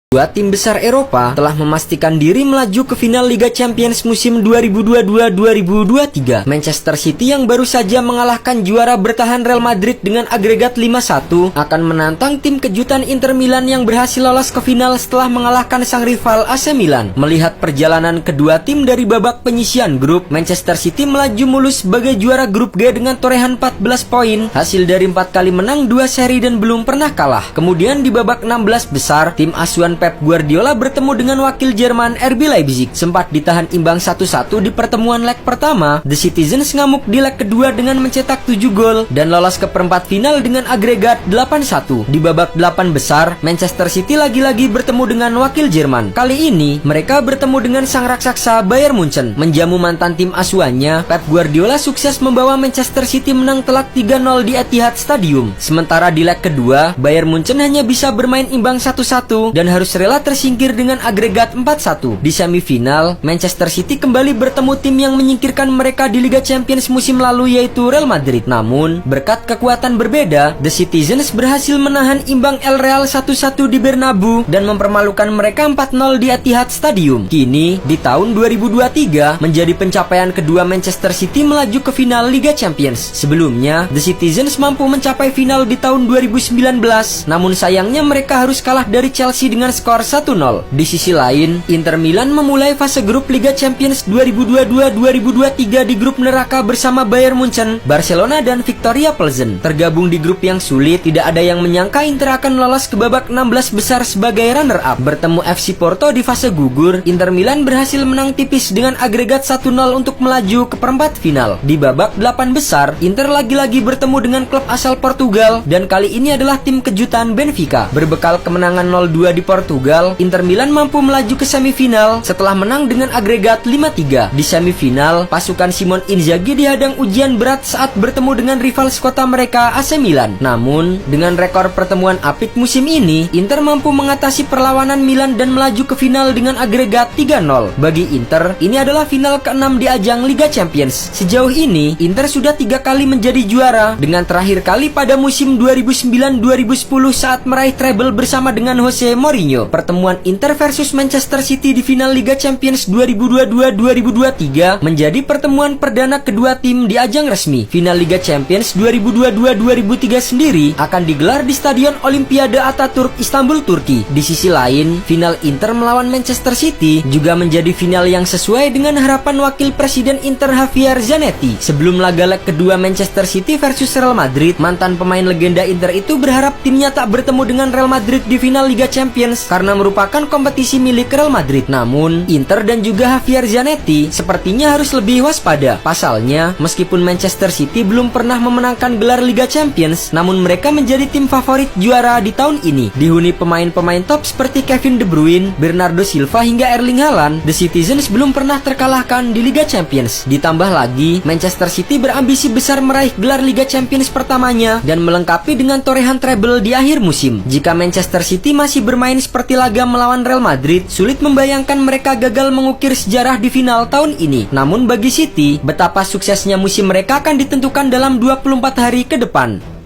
Dua tim besar Eropa telah memastikan diri melaju ke final Liga Champions musim 2022-2023. Manchester City yang baru saja mengalahkan juara bertahan Real Madrid dengan agregat 5-1 akan menantang tim kejutan Inter Milan yang berhasil lolos ke final setelah mengalahkan sang rival AC Milan. Melihat perjalanan kedua tim dari babak penyisian grup, Manchester City melaju mulus sebagai juara grup G dengan torehan 14 poin, hasil dari 4 kali menang 2 seri dan belum pernah kalah. Kemudian di babak 16 besar, tim asuhan Pep Guardiola bertemu dengan wakil Jerman RB Leipzig. Sempat ditahan imbang 1-1 di pertemuan leg pertama, The Citizens ngamuk di leg kedua dengan mencetak 7 gol dan lolos ke perempat final dengan agregat 8-1. Di babak 8 besar, Manchester City lagi-lagi bertemu dengan wakil Jerman. Kali ini, mereka bertemu dengan sang raksasa Bayern Munchen. Menjamu mantan tim asuhannya, Pep Guardiola sukses membawa Manchester City menang telak 3-0 di Etihad Stadium. Sementara di leg kedua, Bayern Munchen hanya bisa bermain imbang 1-1 dan harus rela tersingkir dengan agregat 4-1. Di semifinal, Manchester City kembali bertemu tim yang menyingkirkan mereka di Liga Champions musim lalu, yaitu Real Madrid. Namun, berkat kekuatan berbeda, The Citizens berhasil menahan imbang El Real 1-1 di Bernabeu dan mempermalukan mereka 4-0 di Etihad Stadium. Kini, di tahun 2023, menjadi pencapaian kedua Manchester City melaju ke final Liga Champions. Sebelumnya, The Citizens mampu mencapai final di tahun 2019, namun sayangnya mereka harus kalah dari Chelsea dengan skor 1-0. Di sisi lain, Inter Milan memulai fase grup Liga Champions 2022-2023 di grup neraka bersama Bayern Munchen, Barcelona dan Victoria Plzen. Tergabung di grup yang sulit, tidak ada yang menyangka Inter akan lolos ke babak 16 besar sebagai runner-up. Bertemu FC Porto di fase gugur, Inter Milan berhasil menang tipis dengan agregat 1-0 untuk melaju ke perempat final. Di babak 8 besar, Inter lagi-lagi bertemu dengan klub asal Portugal dan kali ini adalah tim kejutan Benfica. Berbekal kemenangan 0-2 di Portugal, Inter Milan mampu melaju ke semifinal setelah menang dengan agregat 5-3. Di semifinal, pasukan Simone Inzaghi dihadang ujian berat saat bertemu dengan rival sekota mereka AC Milan. Namun, dengan rekor pertemuan apik musim ini, Inter mampu mengatasi perlawanan Milan dan melaju ke final dengan agregat 3-0. Bagi Inter, ini adalah final ke-6 di ajang Liga Champions. Sejauh ini, Inter sudah 3 kali menjadi juara, dengan terakhir kali pada musim 2009-2010 saat meraih treble bersama dengan Jose Mourinho. Pertemuan Inter versus Manchester City di final Liga Champions 2022-2023 menjadi pertemuan perdana kedua tim di ajang resmi. Final Liga Champions 2022-2023 sendiri akan digelar di Stadion Olimpiade Ataturk, Istanbul, Turki. Di sisi lain, final Inter melawan Manchester City juga menjadi final yang sesuai dengan harapan wakil presiden Inter Javier Zanetti. Sebelum laga leg kedua Manchester City versus Real Madrid, mantan pemain legenda Inter itu berharap timnya tak bertemu dengan Real Madrid di final Liga Champions karena merupakan kompetisi milik Real Madrid. Namun, Inter dan juga Javier Zanetti sepertinya harus lebih waspada. Pasalnya, meskipun Manchester City belum pernah memenangkan gelar Liga Champions, namun mereka menjadi tim favorit juara di tahun ini. Dihuni pemain-pemain top seperti Kevin De Bruyne, Bernardo Silva hingga Erling Haaland, The Citizens belum pernah terkalahkan di Liga Champions. Ditambah lagi, Manchester City berambisi besar meraih gelar Liga Champions pertamanya dan melengkapi dengan torehan treble di akhir musim. Jika Manchester City masih bermain seperti laga melawan Real Madrid, sulit membayangkan mereka gagal mengukir sejarah di final tahun ini. Namun bagi City, betapa suksesnya musim mereka akan ditentukan dalam 24 hari ke depan.